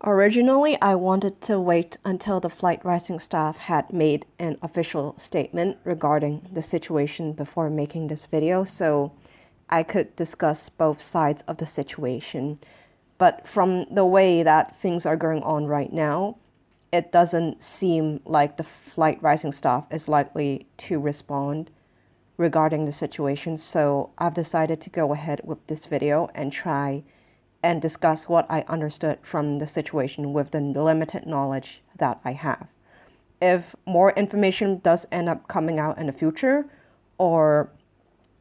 Originally, I wanted to wait until the Flight Rising staff had made an official statement regarding the situation before making this video, so I could discuss both sides of the situation. But from the way that things are going on right now, it doesn't seem like the Flight Rising staff is likely to respond regarding the situation, so I've decided to go ahead with this video and try and discuss what I understood from the situation with the limited knowledge that I have. If more information does end up coming out in the future, or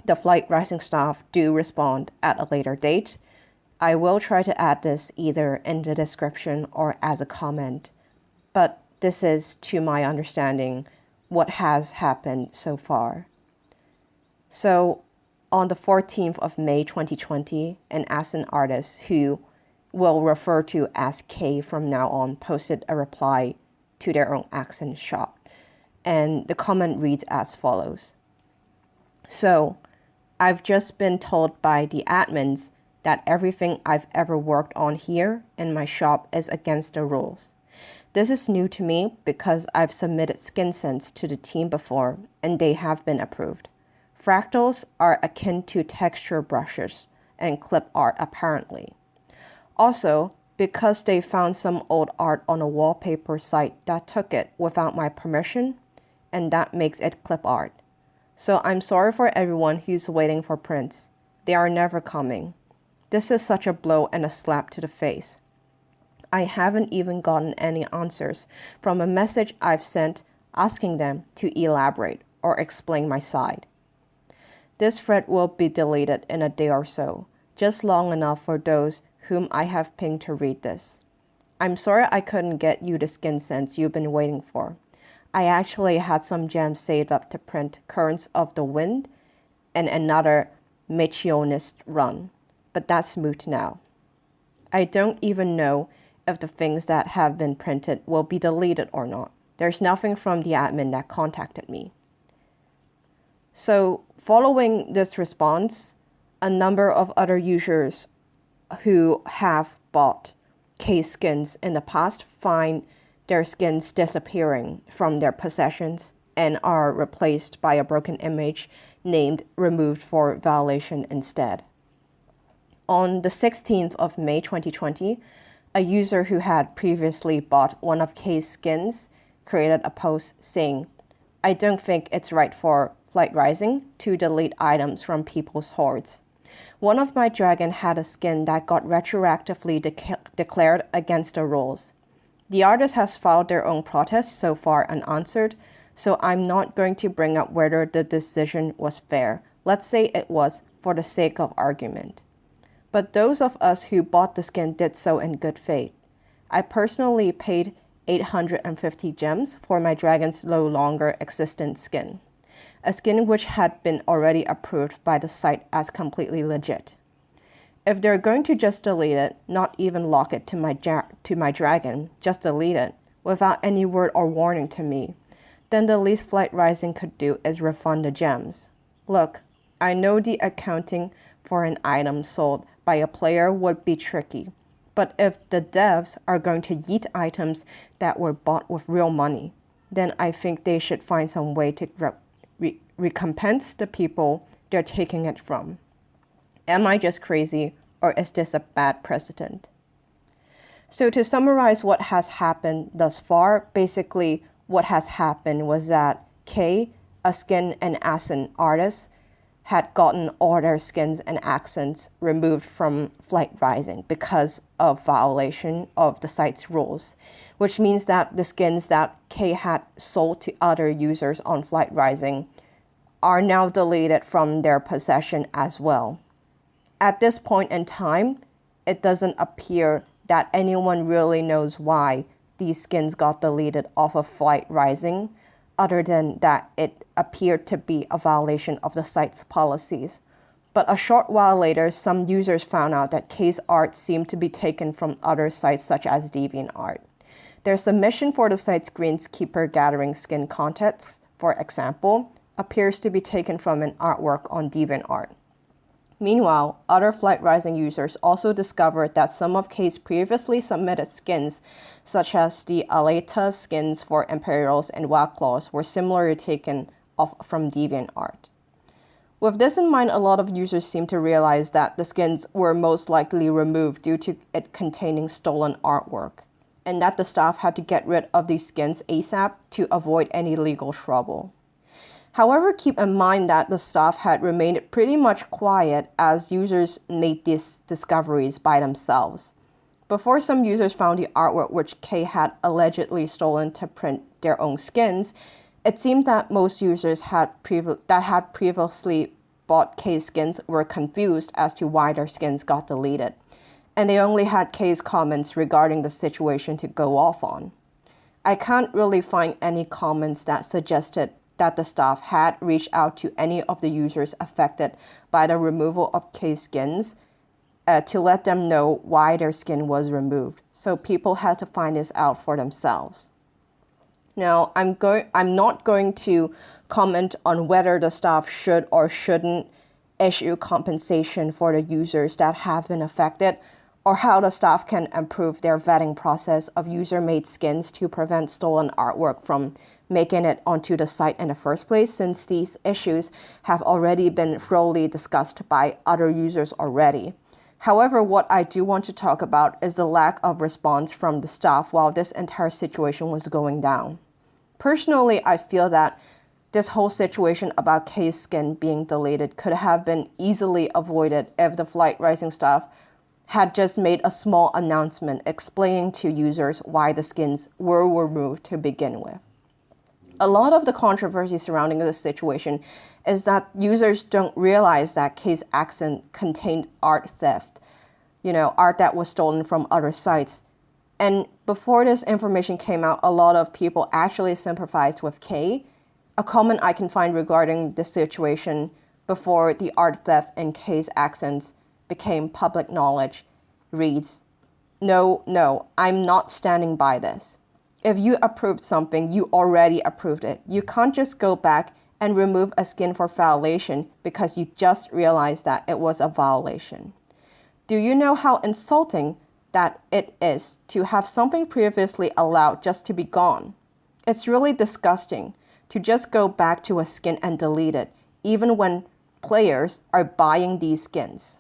the Flight Rising staff do respond at a later date, I will try to add this either in the description or as a comment. But this is, to my understanding, what has happened so far. So on the 14th of May 2020, an Asin artist who we'll refer to as K from now on posted a reply to their own accent shop. And the comment reads as follows. So, I've just been told by the admins that everything I've ever worked on here in my shop is against the rules. This is new to me because I've submitted skin scents to the team before and they have been approved. Fractals are akin to texture brushes and clip art apparently. Also, because they found some old art on a wallpaper site that took it without my permission, and that makes it clip art. So I'm sorry for everyone who's waiting for prints. They are never coming. This is such a blow and a slap to the face. I haven't even gotten any answers from a message I've sent asking them to elaborate or explain my side. This thread will be deleted in a day or so, just long enough for those whom I have pinged to read this. I'm sorry I couldn't get you the skin scents you've been waiting for. I actually had some gems saved up to print Currents of the Wind and another Meteonist run, but that's moot now. I don't even know if the things that have been printed will be deleted or not. There's nothing from the admin that contacted me. So, following this response, a number of other users who have bought case skins in the past find their skins disappearing from their possessions and are replaced by a broken image named Removed for Violation instead. On the 16th of May 2020, a user who had previously bought one of K's skins created a post saying, "I don't think it's right for Flight Rising to delete items from people's hoards. One of my dragon had a skin that got retroactively declared against the rules. The artist has filed their own protest so far unanswered, so I'm not going to bring up whether the decision was fair. Let's say it was for the sake of argument. But those of us who bought the skin did so in good faith. I personally paid 850 gems for my dragon's no longer existent skin. A skin which had been already approved by the site as completely legit. If they're going to just delete it, not even lock it to my dragon, just delete it, without any word or warning to me, then the least Flight Rising could do is refund the gems. Look, I know the accounting for an item sold by a player would be tricky, but if the devs are going to yeet items that were bought with real money, then I think they should find some way to recompense the people they're taking it from. Am I just crazy, or is this a bad precedent?" So to summarize what has happened thus far, basically what has happened was that K, a skin and accent artist, had gotten all their skins and accents removed from Flight Rising because of violation of the site's rules, which means that the skins that K had sold to other users on Flight Rising are now deleted from their possession as well. At this point in time, it doesn't appear that anyone really knows why these skins got deleted off of Flight Rising, other than that it appeared to be a violation of the site's policies. But a short while later, some users found out that K's art seemed to be taken from other sites such as DeviantArt. Their submission for the site's Greenskeeper Gathering skin contest, for example, appears to be taken from an artwork on DeviantArt. Meanwhile, other Flight Rising users also discovered that some of K's previously submitted skins, such as the Aleta skins for Imperials and Wildclaws, were similarly taken off from DeviantArt. With this in mind, a lot of users seem to realize that the skins were most likely removed due to it containing stolen artwork, and that the staff had to get rid of these skins ASAP to avoid any legal trouble. However, keep in mind that the staff had remained pretty much quiet as users made these discoveries by themselves. Before some users found the artwork which K had allegedly stolen to print their own skins, it seemed that most users had previously bought K skins were confused as to why their skins got deleted, and they only had K's comments regarding the situation to go off on. I can't really find any comments that suggested that the staff had reached out to any of the users affected by the removal of K skins to let them know why their skin was removed. So people had to find this out for themselves. Now, I'm not going to comment on whether the staff should or shouldn't issue compensation for the users that have been affected, or how the staff can improve their vetting process of user-made skins to prevent stolen artwork from making it onto the site in the first place, since these issues have already been thoroughly discussed by other users already. However, what I do want to talk about is the lack of response from the staff while this entire situation was going down. Personally, I feel that this whole situation about K's skin being deleted could have been easily avoided if the Flight Rising staff had just made a small announcement explaining to users why the skins were removed to begin with. A lot of the controversy surrounding this situation is that users don't realize that K's accent contained art theft, art that was stolen from other sites. And before this information came out, a lot of people actually sympathized with K. A comment I can find regarding this situation before the art theft in K's accents became public knowledge reads, No, I'm not standing by this. If you approved something, you already approved it. You can't just go back and remove a skin for violation because you just realized that it was a violation. Do you know how insulting that it is to have something previously allowed just to be gone? It's really disgusting to just go back to a skin and delete it, even when players are buying these skins.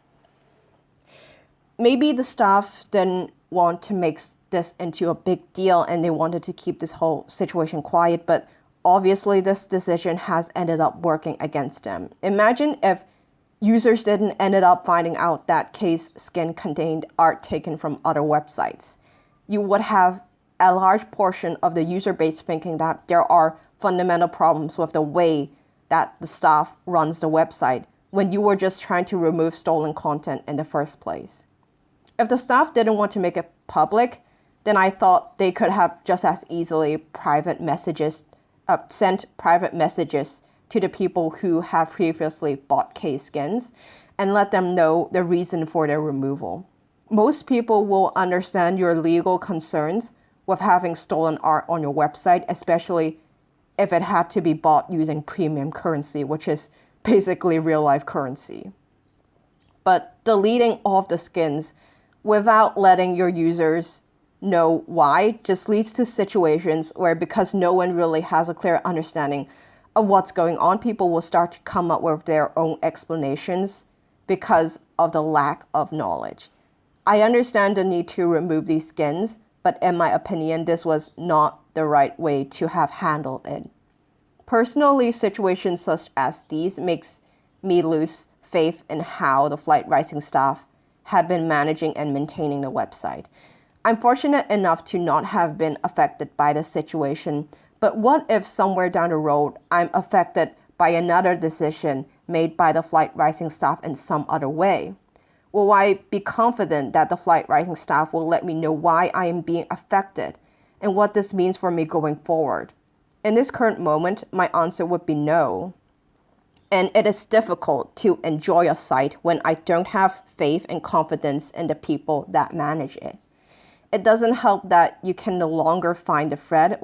Maybe the staff didn't want to make this into a big deal and they wanted to keep this whole situation quiet, but obviously this decision has ended up working against them. Imagine if users didn't ended up finding out that K's skin contained art taken from other websites. You would have a large portion of the user base thinking that there are fundamental problems with the way that the staff runs the website when you were just trying to remove stolen content in the first place. If the staff didn't want to make it public, then I thought they could have just as easily sent private messages to the people who have previously bought K skins and let them know the reason for their removal. Most people will understand your legal concerns with having stolen art on your website, especially if it had to be bought using premium currency, which is basically real-life currency. But deleting all of the skins without letting your users know why just leads to situations where, because no one really has a clear understanding of what's going on, people will start to come up with their own explanations because of the lack of knowledge. I understand the need to remove these skins, but in my opinion, this was not the right way to have handled it. Personally, situations such as these makes me lose faith in how the Flight Rising staff had been managing and maintaining the website. I'm fortunate enough to not have been affected by the situation, but what if somewhere down the road I'm affected by another decision made by the Flight Rising staff in some other way? Will I be confident that the Flight Rising staff will let me know why I am being affected and what this means for me going forward? In this current moment, my answer would be no. And it is difficult to enjoy a site when I don't have faith and confidence in the people that manage it. It doesn't help that you can no longer find the thread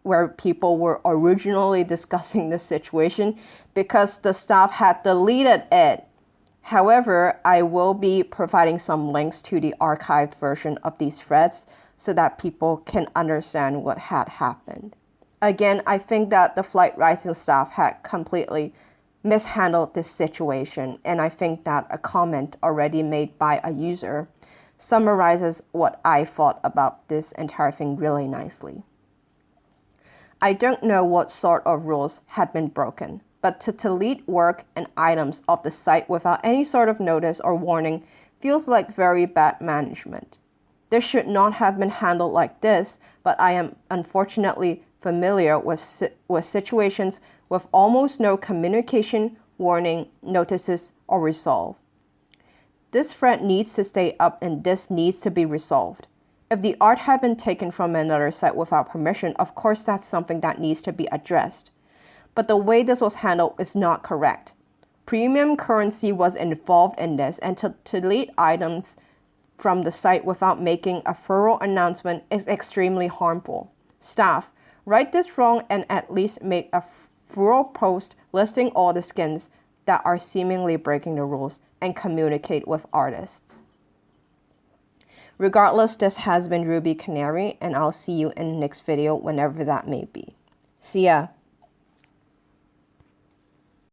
where people were originally discussing this situation because the staff had deleted it. However, I will be providing some links to the archived version of these threads so that people can understand what had happened. Again, I think that the Flight Rising staff had completely mishandled this situation, and I think that a comment already made by a user summarizes what I thought about this entire thing really nicely. I don't know what sort of rules had been broken, but to delete work and items off the site without any sort of notice or warning feels like very bad management. This should not have been handled like this, but I am unfortunately familiar with situations with almost no communication, warning, notices, or resolve. This thread needs to stay up and this needs to be resolved. If the art had been taken from another site without permission, of course that's something that needs to be addressed. But the way this was handled is not correct. Premium currency was involved in this, and to delete items from the site without making a thorough announcement is extremely harmful. Staff, right this wrong and at least make a thorough post listing all the skins that are seemingly breaking the rules and communicate with artists. Regardless, this has been Rubie Canary, and I'll see you in the next video whenever that may be. See ya!